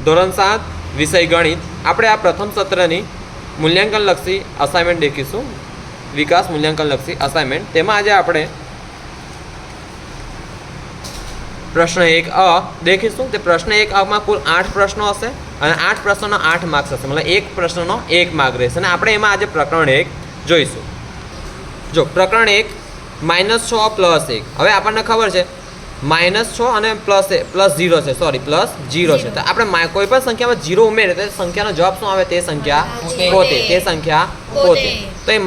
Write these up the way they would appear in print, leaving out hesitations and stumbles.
ધોરણ 7 વિષય ગણિત આપણે આ પ્રથમ સત્રની મૂલ્યાંકનલક્ષી અસાઇનમેન્ટ દેખીશું. વિકાસ મૂલ્યાંકનલક્ષી અસાઇનમેન્ટ. તેમાં આજે આપણે પ્રશ્ન 1 અ દેખીશું. તે પ્રશ્ન 1 અમાં કુલ 8 પ્રશ્નો હશે અને 8 પ્રશ્નોના 8 માર્ક્સ હશે, મતલબ એક પ્રશ્નનો 1 માર્ક રહેશે. અને આપણે એમાં આજે પ્રકરણ 1 જોઈશું. જો પ્રકરણ 1 -6 + 1. હવે આપણને ખબર છે -6 અને +0 છે, સોરી +0 છે. તો આપણે કોઈ પણ સંખ્યામાં 0 ઉમેરે તો સંખ્યાનો જવાબ શું આવે? તે સંખ્યા પોતે. તે સંખ્યા પોતે. તો એ -6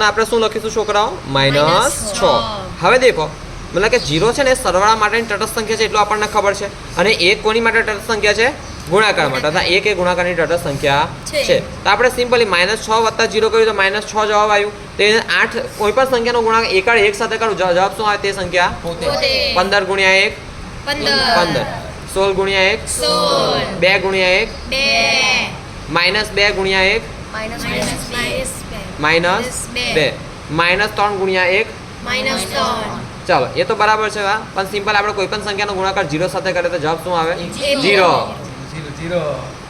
ને આપણે શું લખીશું છોકરાઓ? -6. હવે દેખો, મતલબ કે 0 છે ને એ સરવાળા માટેની તટસ્થ સંખ્યા છે એટલું આપણને ખબર છે. અને 1 કોની માટે તટસ્થ સંખ્યા છે? ગુણાકાર માટે. અથવા 1 એ ગુણાકારની તટસ્થ સંખ્યા છે. તો આપણે સિમ્પલી -6 + 0 કર્યું તો -6 જવાબ આવ્યું. તો એને 8 કોઈ પણ સંખ્યાનો ગુણાકાર એકાડ એક સાથે કરું, જવાબ શું આવે? તે સંખ્યા 15 × 1 15, 16 × 1 2 × 1 -2 × 1 -2 -3 × 1 ચાલો એ તો બરાબર છે. પણ સિમ્પલ આપણે કોઈ પણ સંખ્યાનો ગુણાકાર 0 સાથે કરીએ તો જવાબ શું આવે? 0.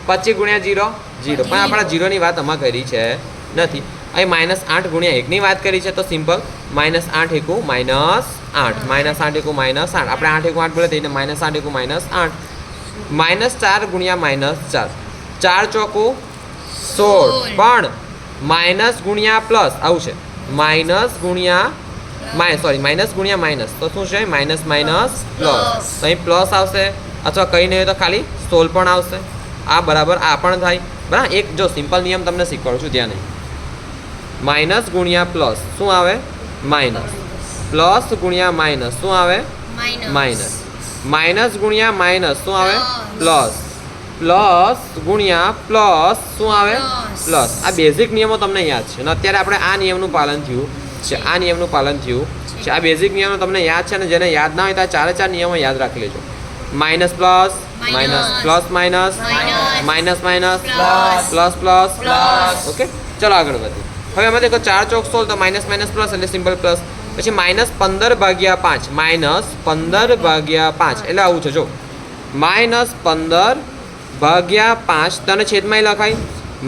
25 × 0 0. પણ આપણે 0 ની વાત આમાં કરી છે નથી. અહીં -8 × 1 ની વાત કરી છે. તો સિમ્પલ -8 × -8 -8 × -8 આપણે 8 × 8 બોલે તો -8 × -8 -4 × -4 4 ચોકું 16. પણ માઇનસ ગુણ્યા પ્લસ આવું છે. માઇનસ ગુણ્યા તો શું છે? Minus plus. તો અહીં પ્લસ આવશે અથવા કંઈ નહીં હોય તો ખાલી 16 પણ આવશે. આ બરાબર આ પણ થાય બરાબર. એક જો સિમ્પલ નિયમ તમને શીખવાડું છું, ધ્યાન નહીં. માઇનસ ગુણ્યા પ્લસ શું આવે? માઇનસ. પ્લસ ગુણ્યા માઇનસ શું આવે? માઇનસ. માઇનસ ગુણ્યા માઇનસ શું આવે? પ્લસ. પ્લસ ગુણ્યા પ્લસ શું આવે? પ્લસ. આ બેઝિક નિયમો તમને યાદ છે અને અત્યારે આપણે આ નિયમનું પાલન થયું છે. આ નિયમનું પાલન થયું છે. આ બેઝિક નિયમો તમને યાદ છે અને જેને યાદ ના હોય તો આ 4 નિયમો યાદ રાખી લેજો. Minus plus plus minus plus plus. Okay, ચલો આગળ વધીએ. હવે એમાં દેખો 4 ચોક 16 તો માઇનસ પ્લસ એટલે સિમ્પલ પ્લસ. પછી -15 / 5 -15 / 5 એટલે આવું છે. જો -15 / 5 તને છેદમાં લખાય.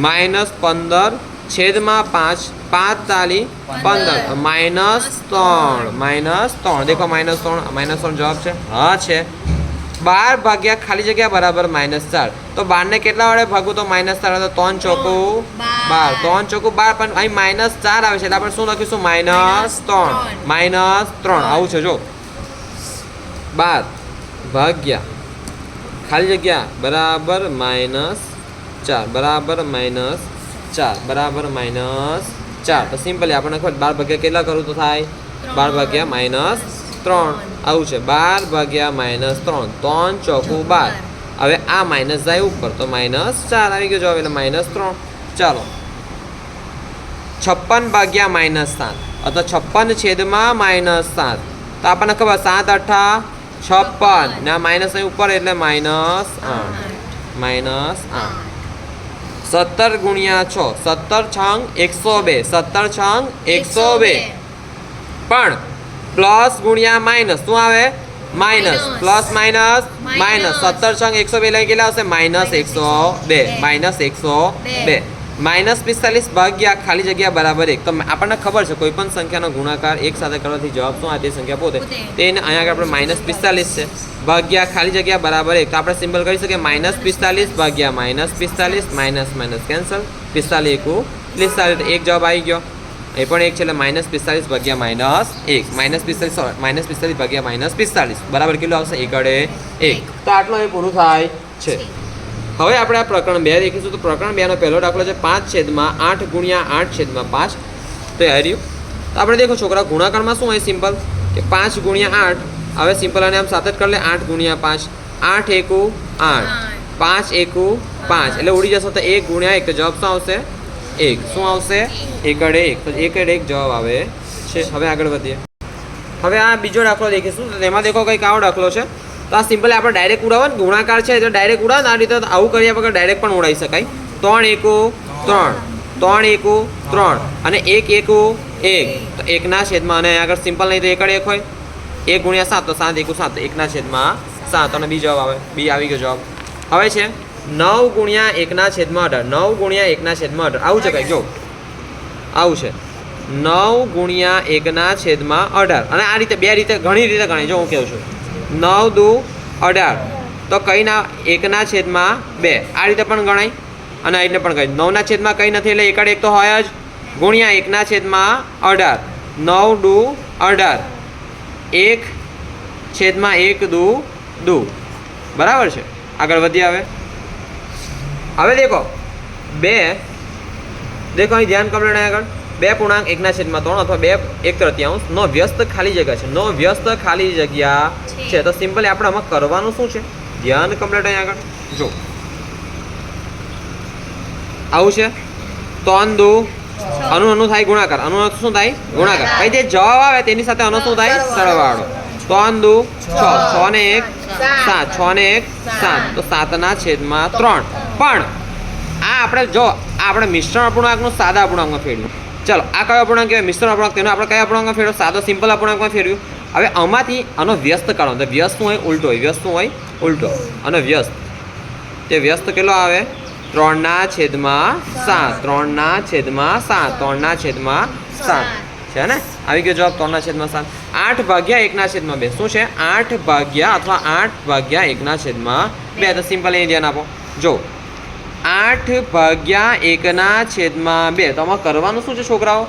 -15 છેદમાં 5 5 તાલી 15 -3 દેખો -3 જવાબ છે. હા છે. 12 ભાગ્યા ખાલી જગ્યા બરાબર -4. તો 12 ને કેટલા વડે ભાગું તો -4 તો 3 ચોકું 12. 3 ચોકું 12. પણ અહીં -4 આવે છે એટલે આપણે શું લખીશું? -3 આવું છે. જો 12 ભાગ્યા ખાલી જગ્યા બરાબર -4 બરાબર -4 બરાબર -4. તો સિમ્પલી આપણને ખબર 12 ભાગ્યા કેટલા કરું તો થાય? 12 ભાગ્યા -3 આવું છે. 12 ભાગ્યા -3 3 ચોકું 12. હવે આ માઇનસ જાય ઉપર તો -4 આવી ગયો જવાબ એટલે -3. ચાલો 56 ભાગ્યા -7 અથવા 56 છેદમાં -7. તો આપણને ખબર 7 × 8 = 56 ને આ માઇનસ અહીં ઉપર એટલે -8 17 × 6 17 × 102 17 × 102. પણ પ્લસ ગુણ્યા માઇનસ શું આવે? માઇનસ. Plus minus minus. 17 × 102 લઈ કેટલા આવશે? -102 -45 ભાગ્યા ખાલી જગ્યા બરાબર 1. તો આપણને ખબર છે કોઈ પણ સંખ્યાનો ગુણાકાર 1 સાથે કરવાથી જવાબ શું આવે? તે સંખ્યા પોતે. તેને અહીંયા આપણે -45 છે ભાગ્યા ખાલી જગ્યા બરાબર 1. તો આપણે સિમ્પલ કરી શકીએ -45 ભાગ્યા -45 કેન્સલ. 45 × 1 એક જવાબ આવી ગયો. એ પણ 1 છે એટલે -45 ભાગ્યા -45 ભાગ્યા -45 બરાબર કેટલું આવશે? 1 તો આટલો એ પૂરું થાય છે. હવે આપણે આ પ્રકરણ 2 દેખીશું. તો પ્રકરણ 2 નો પહેલો દાખલો છે 5/8 × 8/5. તો એ રહ્યું. તો આપણે દેખો છોકરા ગુણાકારમાં શું હોય? સિમ્પલ કે 5 × 8. હવે સિમ્પલ અને આમ સાથે જ કરી લે. 8 × 5 8 × 8 5 × 5 એટલે ઉડી જશે. તો 1 × 1 તો જવાબ શું આવશે? 1. શું આવશે? 1 તો 1 જવાબ આવે છે. હવે આગળ વધીએ. હવે આ બીજો દાખલો દેખીશું. તો તેમાં દેખો કંઈક આવો દાખલો છે. તો આ સિમ્પલ આપણે ડાયરેક્ટ ઉડાવો ને, ગુણાકાર છે એટલે ડાયરેક્ટ ઉડાવો. આ રીતે આવું કર્યા વગર ડાયરેક્ટ પણ ઉડાવી શકાય. 3 × 1 3 અને 1 1 1. તો 1 ના છેદમાં અને આગળ સિમ્પલ નહીં તો 1 હોય. 1 × 7 તો 7 × 1 7 1 ના છેદમાં 7 અને બી જવાબ આવે. બી આવી ગયો જવાબ. હવે છે 9 ગુણ્યા 1/18 9 ગુણ્યા 1/18 આવું છે કંઈક જો આવું છે 9 ગુણ્યા 1/18 અને આ રીતે બે રીતે ઘણી રીતે ગણાય જો હું કહું છું 9 દુ 18 તો કઈના 1/2 આ રીતે પણ ગણાય અને આ રીતે પણ ગણાય 9/1 કંઈ નથી એટલે એકાડ એક તો હોય જ ગુણ્યા 1/18 9 દુ 18 1/1 દુ બરાબર છે આગળ વધીએ હવે દેખો 2 દેખો અહીં ધ્યાન કમ્પ્લીટ આગળ 2.1/3 અથવા 2 1/3 નો વ્યસ્ત ખાલી જગ્યા છે નો વ્યસ્ત ખાલી જગ્યા છે તો સિમ્પલી આપણે આમાં કરવાનું શું છે ધ્યાન કમ્પ્લીટ અહીં આગળ જો આવું છે 3 દુ અનુ થાય ગુણાકાર અનુ શું થાય ગુણાકાર કઈ જે જવાબ આવે તેની સાથે અનુ શું થાય સરવાળો 3 દુ 6 6 ને 1 7 6 ને 1 7 તો 7/3 પણ આ આપણે જો આ આપણે મિશ્રણ અપૂર્ણાંકનું સાદા અપૂર્ણાંકમાં ફેરવ્યું ચલો આ કયો અપૂર્ણાંક કહેવાય મિશ્રણ અપૂર્ણાંક તેનો આપણે કયા અપૂર્ણાંકમાં ફેરવ્યો સાદો સિમ્પલ અપૂર્ણાંકમાં ફેરવ્યું હવે આમાંથી આનો વ્યસ્ત કાઢો તો વ્યસ્ત શું હોય ઉલટો હોય વ્યસ્ત શું હોય ઉલટો અને વ્યસ્ત તે વ્યસ્ત કેટલો આવે 3/7 3/7 છે ને આવી ગયો જવાબ 3/7 8 ભાગ્યા 1/2 શું છે 8 ભાગ્યા અથવા 8 ભાગ્યા 1/2 તો સિમ્પલ અહીં ધ્યાન આપો જો 8 ભાગ્યા 1/2 તો આમાં કરવાનું શું છે છોકરાઓ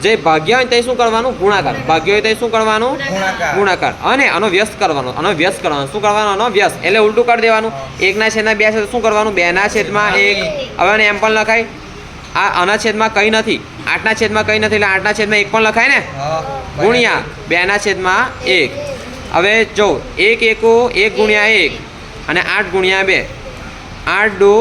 જે ભાગ્યા હોય તે શું કરવાનું ગુણાકાર ભાગ્ય હોય તે શું કરવાનું ગુણાકાર અને આનો વ્યસ્ત કરવાનો શું કરવાનો આનો વ્યસ્ત એટલે ઉલટું કરી દેવાનું 1/2 છે તો શું કરવાનું 2/1 હવે એમ પણ લખાય આ આના છેદમાં કંઈ નથી 8/1 કંઈ નથી એટલે 8/1 પણ લખાય ને ગુણ્યા 2/1 હવે જો 1 ગુણ્યા 1 અને 8 ગુણ્યા 2 8 દુ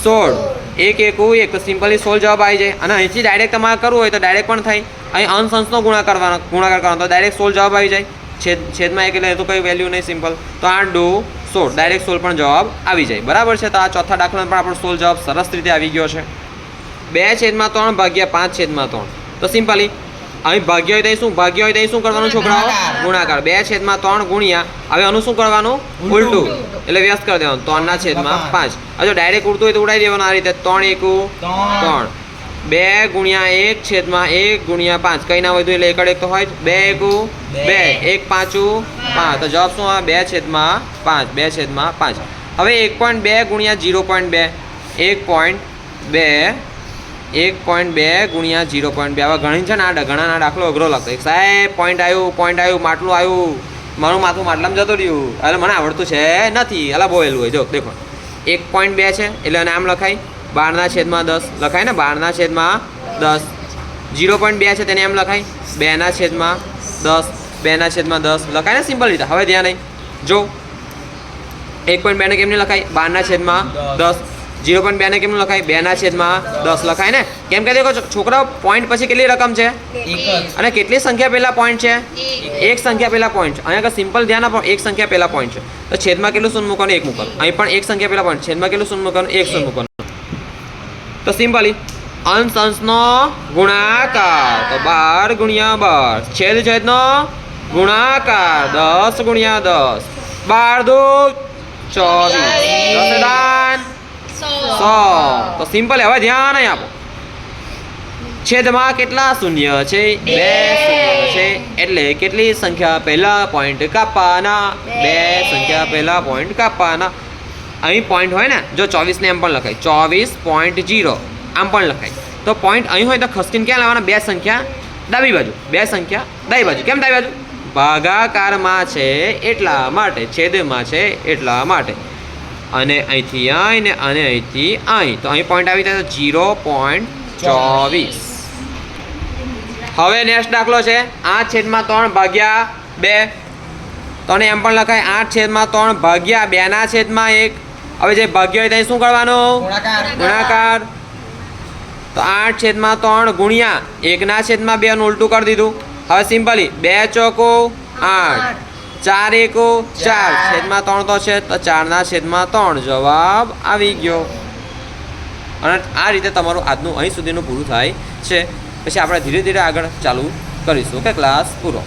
16 1 તો સિમ્પલી 16 જવાબ આવી જાય અને અહીંથી ડાયરેક્ટ તમારે કરવું હોય તો ડાયરેક્ટ પણ થાય અહીં અંશ અંશનો ગુણાકાર કરવાનો તો ડાયરેક્ટ 16 જવાબ આવી જાય છેદમાં 1 એટલે તો કંઈ વેલ્યુ નહીં સિમ્પલ તો 8 દુ 16 ડાયરેક્ટ 16 પણ જવાબ આવી જાય બરાબર છે તો આ ચોથા દાખલામાં પણ આપણો 16 જવાબ સરસ રીતે આવી ગયો છે 2/3 ભાગ્યા 5/3 તો સિમ્પલી અહીં ભાગ્ય હોય તો શું કરવાનું છોકરાઓ ગુણાકાર 2/3 ગુણ્યા હવે આનું શું કરવાનું ઉલટું એટલે વ્યસ્ત કરી દેવાનું 3/5 જો ડાયરેક્ટ ઉડતું હોય તો ઉડાવી દેવાનું આ રીતે 3 1 3 2 ગુણ્યા 1/1 ગુણ્યા 5 કઈ ના વધુ એટલે એકડ એક તો હોય 2 1 1 5 5 તો જવાબ શું આવે 2/5 હવે 1.2 ગુણ્યા 0.2 1.2 ગુણ્યા 0.2 આવા ઘણી છે ને ઘણાના દાખલો અઘરો લાગતો સાહેબ પોઈન્ટ આવ્યું માટલું આવ્યું મારું માથું માટલામાં જતો રહ્યું એટલે મને આવડતું છે નથી એટલે બોલેલું હોય જો દેખો 1.2 છે એટલે આમ લખાય 12/10 લખાય ને 12/10 0.2 છે તેને એમ લખાય 2/10 2/10 લખાય ને સિમ્પલ રીતે હવે ધ્યાન નહીં જો 1.2 ને કેમ નહીં લખાય 12/10 0.2 ને કેમ લખાય 2/10 લખાય ને કેમ કે દેખો છોકરાઓ પોઈન્ટ પછી કેટલી રકમ છે અને કેટલી સંખ્યા પહેલા પોઈન્ટ છે એક સંખ્યા પહેલા પોઈન્ટ છે અહીંયા સિમ્પલ ધ્યાન આપો એક સંખ્યા પહેલા પોઈન્ટ છે તો છેદમાં કેટલું શૂન્ય મૂકવાનું 1 મૂકવાનું અહીં પણ એક સંખ્યા પહેલા પોઈન્ટ છેદમાં કેટલું શૂન્ય મૂકવાનું 1 શૂન્ય મૂકવાનું તો સિમ્પલી અંશનો ગુણાકાર તો 12 ગુણ્યા 12 છેદનો ગુણાકાર 10 ગુણ્યા 10 12 દુ 24 100 તો સિમ્પલ હવે ધ્યાન અહીં આપો છેદમાં કેટલા શૂન્ય છે 2 શૂન્ય છે એટલે કેટલી સંખ્યા પહેલા પોઈન્ટ કાપવાના 2 સંખ્યા પહેલા પોઈન્ટ કાપવાના અહીં પોઈન્ટ હોય ને જો 24 ને એમ પણ લખાય 24.0 આમ પણ લખાય તો પોઈન્ટ અહીં હોય તો ખસકીને ક્યાં લાવવાના 2 સંખ્યા ડાબી બાજુ 2 સંખ્યા ડાબી બાજુ કેમ ડાબી બાજુ ભાગાકારમાં છે એટલા માટે છેદમાં છે એટલા માટે અને અહીંથી અહીં અને અહીંથી અહીં તો અહીં પોઈન્ટ આવી જાય તો 0.24 હવે નેક્સ્ટ દાખલો છે 8/3 ભાગ્યા 2 તો એમ પણ લખાય 8/3 ભાગ્યા 2/1 હવે જે ભાગ્ય હોય ત્યાં શું કરવાનું ગુણાકાર તો 8/3 ગુણ્યા 1/2 નું ઉલટું કરી દીધું હવે સિમ્પલી 2 ચોકો 8 4 1 4 છેદમાં 3 તો છે તો 4/3 જવાબ આવી ગયો અને આ રીતે તમારું આજનું અહીં સુધીનું પૂરું થાય છે પછી આપણે ધીરે ધીરે આગળ ચાલુ કરીશું કે ક્લાસ પૂરો